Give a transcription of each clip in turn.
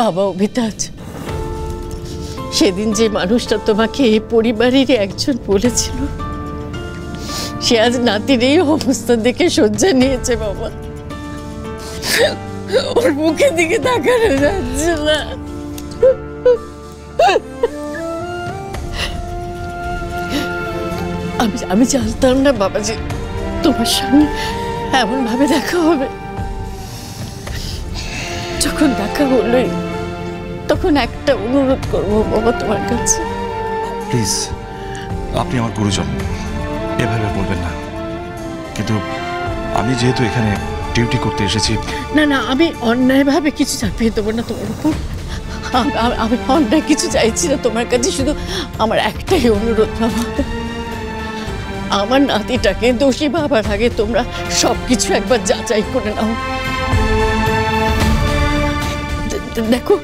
বাবা অভিতাজ, সেদিন যে মানুষটা তোমাকে এই পরিবারের একজন বলেছিল, সে আজ নাতির এই অবস্থা দেখে শয্যা নিয়েছে। বাবা, ওর মুখের দিকে তাকানো যাচ্ছে না। আমি জানতাম না বাবা যে তোমার সঙ্গে এমন ভাবে দেখা হবে। যখন দেখা হলোই তখন একটা অনুরোধ করবো বাবা তোমার কাছে। প্লিজ, আপনি আমার গুরুজন, এভাবে বলবেন না। কিন্তু আমি যেহেতু এখানে ডিউটি করতে এসেছি। না না, আমি অন্যায়ভাবে কিছু চাপিয়ে দেবো না তোমার উপর। আমি অন্যায় কিছু চাইছি না তোমার কাছে, শুধু আমার একটাই অনুরোধ বাবা, আমার নাতিটাকে দোষী ভাবার আগে তোমরা সবকিছু একবার যাচাই করে নাও। দেখো,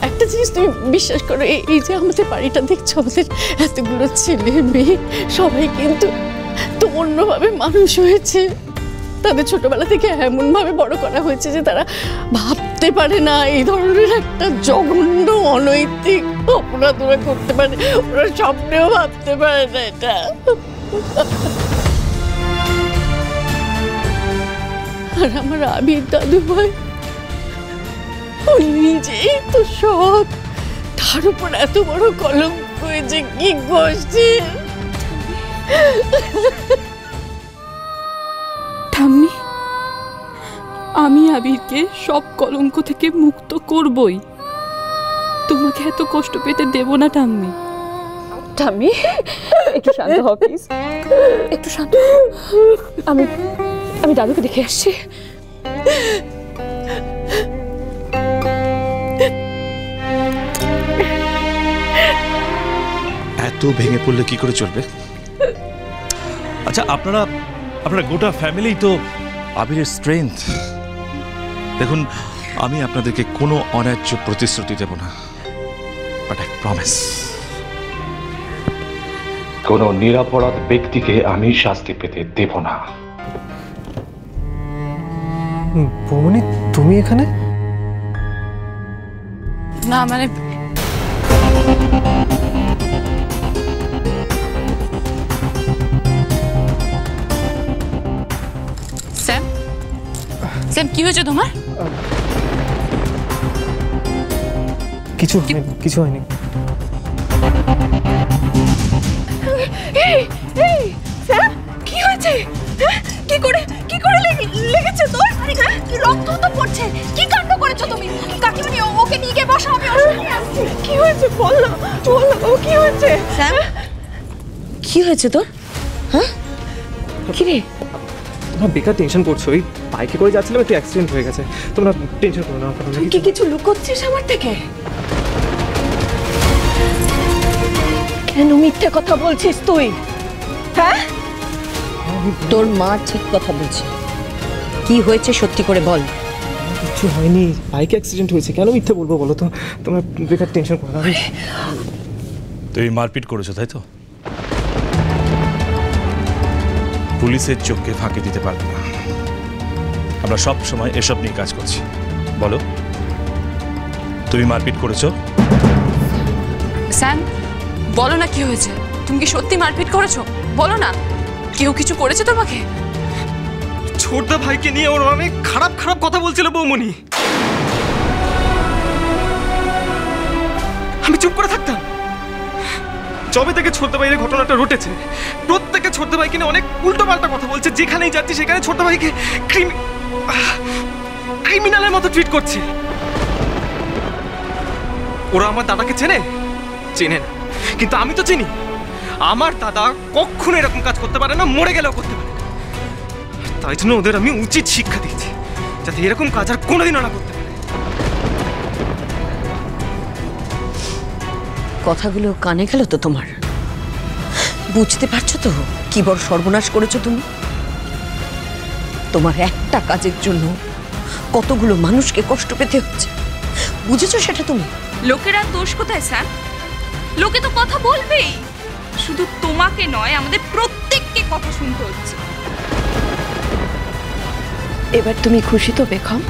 একটা জিনিস তুমি বিশ্বাস করো, এই যে আমাদের বাড়িটা দেখছো, আমাদের এতগুলো ছেলে মেয়ে সবাই কিন্তু তো অন্যভাবে মানুষ হয়েছে। তাদের ছোটবেলা থেকে এমন ভাবে বড় করা হয়েছে যে তারা ভাবতে পারে না এই ধরনের একটা জঘন্য অনৈতিক অপরাধ ওরা করতে পারে। ওরা স্বপ্নেও ভাবতে পারে না এটা। আর আমার আবির দাদু ভাই, ও নিজেই তো সব, তার উপর এত বড় কলঙ্ক হয়েছে, কি করছে। ঠাম্মি, আমি আবিরকে সব কলঙ্ক থেকে মুক্ত করবই। তোমাকে এত কষ্ট পেতে দেব না ঠাম্মি। ঠাম্মি, একটু শান্ত হও প্লিজ, একটু শান্ত। আমি দাদুকে দেখে আসছি। এত ভেঙে পড়লে কি করে চলবে? আচ্ছা, আপনারা গোটা ফ্যামিলি তো আবিরের স্ট্রেংথ। দেখুন, আমি আপনাদেরকে কোনো অন্যায্য প্রতিশ্রুতি দেব না, বাট আই প্রমিস, কোনো নিরপরাধ ব্যক্তিকে আমি শাস্তি পেতে দেব না। বৌমনি, তুমি এখানে? না মানে স্যাম, কি হয়েছে তোমার? কিছু হয়নি। কি হয়েছে? কি করে লেগেছে তোর? রক্ত তো পড়ছে। কি কাণ্ড করেছো তুমি? কাকিমণি, ওকে নিয়ে গিয়ে বসা, আমি আসছি। কি হয়েছে বল না, ও কি হয়েছে? স্যাম, কি হয়েছে তোর? হ্যাঁ, কি রে? তোমরা বেকার টেনশন করছো। ওই বাইকে করে যাচ্ছিলাম, একটু অ্যাক্সিডেন্ট হয়ে গেছে। তোমরা টেনশন করো না। তুই কি কিছু লুকোচ্ছিস আমার থেকে? কেন মিথ্যে কথা বলছিস তুই? হ্যাঁ, তোর মা ঠিক কথা বলছে। কি হয়েছে সত্যি করে বল। কিছু হয়নি, বাইকে অ্যাক্সিডেন্ট হয়েছে। কেন মিথ্যে বলবো বলো তো? তোমরা বেকার টেনশন করো না। তুমি মারপিট করেছো, তাই তো? পুলিশের চোখকে ফাঁকি দিতে পারবে না। আমরা সব সময় এসব নিয়ে কাজ করছি। বলো, তুমি মারপিট করেছো? স্যাম, বলো না কি হয়েছে। তুমি কি সত্যি মারপিট করেছো? বলো না, কেউ কিছু করেছে তোমাকে? ছোটদা ভাইকে নিয়ে ওর অনেক খারাপ কথা বলছিল বৌমনি। আমি চুপ করে থাকতাম। যবে থেকে ছোটদা ভাইয়ের ঘটনাটা ঘটেছে, প্রত্যেকে ছোটদা ভাইকে নিয়ে অনেক উল্টো পাল্টা কথা বলছে। যেখানেই যাচ্ছি সেখানে ছোটদা ভাইকে ক্রিমিনালের মতো ট্রিট করছে। ওরা আমার দাদাকে চেনে না, কিন্তু আমি তো চিনি। আমার দাদা কখনো এরকম কাজ করতে পারে না, মরে গেলেও করতে পারে না। তাই জন্য ওদের আমি উচিত শিক্ষা দিয়েছি, যাতে এরকম কাজ আর কোনোদিনও না করতে পারে। কথাগুলো কানে গেল তো তোমার? বুঝতে পারছো তো কি বড় সর্বনাশ করেছো তুমি? তোমার একটা কাজের জন্য কতগুলো মানুষকে কষ্ট পেতে হচ্ছে, বুঝেছো সেটা তুমি? লোকেরা দোষ কোথায় স্যাম? লোকে তো কথা বলবেই। শুধু তোমাকে নয়, আমাদের প্রত্যেককে কথা শুনতে হচ্ছে। এবার তুমি খুশি তো বেগম?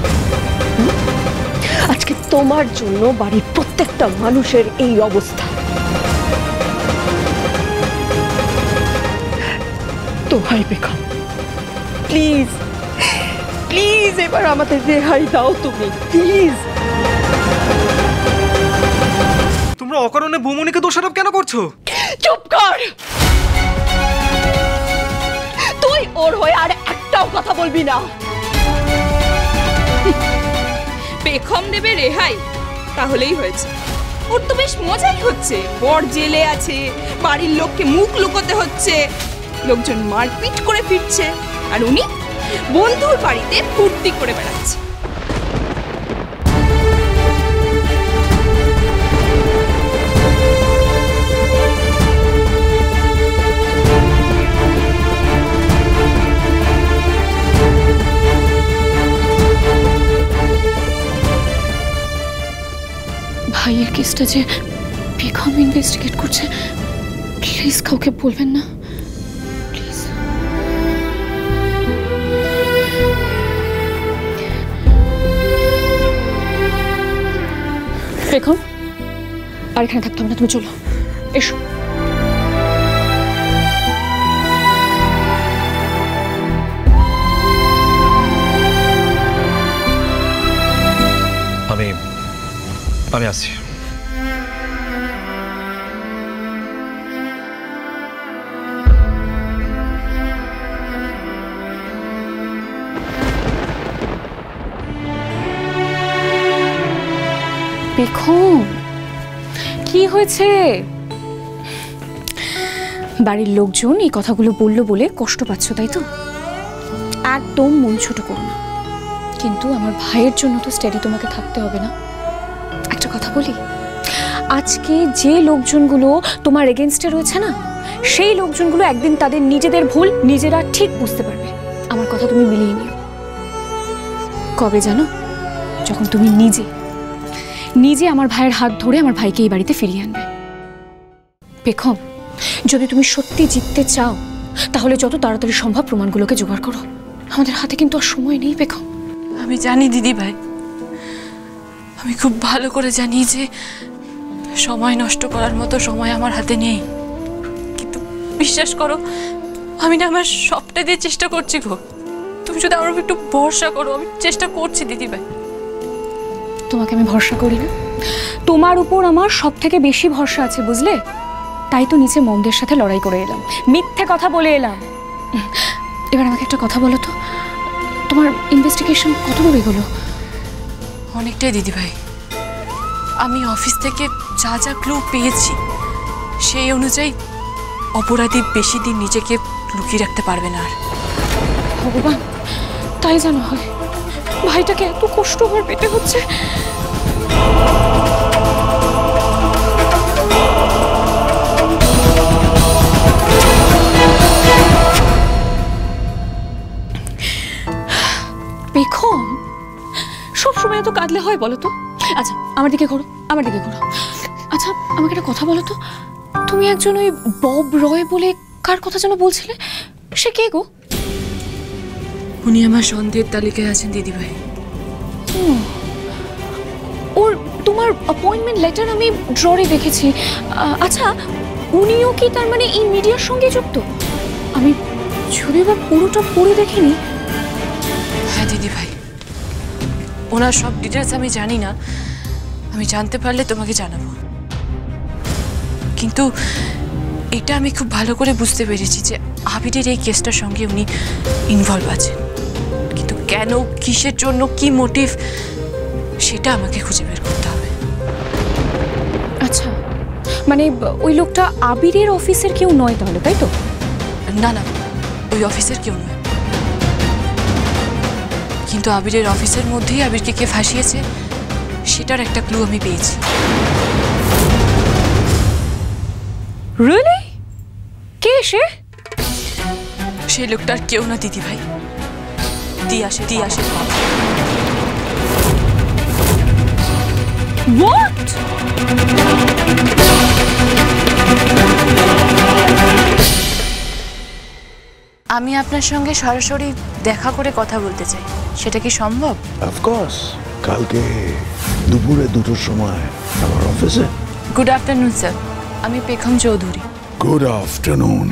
তোমার জন্য বাড়ির প্রত্যেকটা মানুষের এই অবস্থা। দোহাই বেগম, প্লিজ প্লিজ এবার আমাদের রেহাই দাও তুমি, প্লিজ। তোমরা অকারণে বৌমনিকে দোষারোপ কেন করছো? চুপ কর, তুই ওর হয়ে আর একটাও কথা বলবি না। বেগম দেবে রেহাই, তাহলেই হয়েছে। ওর তো বেশ মজাই হচ্ছে, বর জেলে আছে, বাড়ির লোককে মুখ লুকোতে হচ্ছে, লোকজন মারপিট করে ফিরছে, আর উনি বন্ধুর বাড়িতে ফুর্তি করে বেড়াচ্ছে। ভাইয়ের কেসটা যে বেগম ইনভেস্টিগেট করছে, প্লিজ কাউকে বলবেন না, প্লিজ। বেগম, আর এখানে থাকতে হবে না, তুমি চলো, এসো। আমি আসছি। বেগম, কি হয়েছে? বাড়ির লোকজন এই কথাগুলো বললো বলে কষ্ট পাচ্ছ, তাই তো? একদম মন ছোট করো না, কিন্তু আমার ভাইয়ের জন্য তো স্টেডি তোমাকে থাকতে হবে না? একটা কথা বলি, আজকে যে লোকজনগুলো তোমার এগেনস্টে রয়েছে না, সেই লোকজনগুলো একদিন তাদের নিজেদের ভুল নিজেরা ঠিক বুঝতে পারবে। আমার কথা তুমি মিলিয়ে নিও। কবে জানো? যখন তুমি নিজে নিজে আমার ভাইয়ের হাত ধরে আমার ভাইকে এই বাড়িতে ফিরিয়ে আনবে। বেগম, যদি তুমি সত্যি জিততে চাও তাহলে যত তাড়াতাড়ি সম্ভব প্রমাণগুলোকে জোগাড় করো। আমাদের হাতে কিন্তু আর সময় নেই বেগম। আমি জানি দিদি ভাই, আমি খুব ভালো করে জানি যে সময় নষ্ট করার মতো সময় আমার হাতে নেই, কিন্তু বিশ্বাস করো আমি না আমার সবটা দিয়ে চেষ্টা করছি গো। তুমি যদি আমার একটু ভরসা করো, আমি চেষ্টা করছি দিদি ভাই। তোমাকে আমি ভরসা করি না? তোমার উপর আমার সব থেকে বেশি ভরসা আছে, বুঝলে? তাই তো নিচে মমদের সাথে লড়াই করে এলাম, মিথ্যে কথা বলে এলাম। এবার আমাকে একটা কথা বলো তো, তোমার ইনভেস্টিগেশন কত দূর এগোলো? অনেকটাই দিদি ভাই। আমি অফিস থেকে যা যা ক্লু পেয়েছি সেই অনুযায়ী অপরাধী বেশি দিন নিজেকে লুকিয়ে রাখতে পারবে না আর। ভগবান, তাই যেন হয়। ভাইটাকে এত কষ্ট আমার পেতে হচ্ছে। বেগম, সবসময় এত কাঁদলে হয় বলো তো? আচ্ছা আমার দিকে ঘোরো, আমার দিকে ঘোরো। আচ্ছা আমাকে একটা কথা বলো তো, তুমি একজন ওই বব রয় বলে কার কথা যেন বলছিলে, সে কে গো? উনি আমার সন্দেহের তালিকায় আছেন দিদি ভাই। ওর তোমার অ্যাপয়েন্টমেন্ট লেটার আমি ড্ররে দেখেছি। আচ্ছা উনিও কি তার মানে এই মিডিয়ার সঙ্গে যুক্ত? আমি যদিও বা পুরোটা পড়ে দেখিনি। হ্যাঁ দিদি ভাই, ওনার সব ডিটেলস আমি জানি না, আমি জানতে পারলে তোমাকে জানাবো। কিন্তু এটা আমি খুব ভালো করে বুঝতে পেরেছি যে আবিরের এই কেসটার সঙ্গে উনি ইনভলভ আছেন, কিন্তু কেন, কিসের জন্য, কি মোটিভ, সেটা আমাকে খুঁজে বের করতে হবে। আচ্ছা মানে ওই লোকটা আবিরের অফিসের কেউ নয় তাহলে, তাই তো? না না, ওই অফিসের কেউ নয়, কিন্তু আবিরের অফিসের মধ্যেই আবিরকে কে ফাঁসিয়েছে সেটার একটা ক্লু আমি পেয়েছি। রিয়েলি? কে সে? সেই লোকটার কেউ না দিদি ভাই, তিয়াসে হোয়াট? আমি আপনার সঙ্গে সরাসরি দেখা করে কথা বলতে চাই, সেটা কি সম্ভব? অফকোর্স, কালকে দুপুরে 2টোর সময় আমার অফিসে। গুড আফটারনুন স্যার, আমি পেখম চৌধুরী। Good afternoon.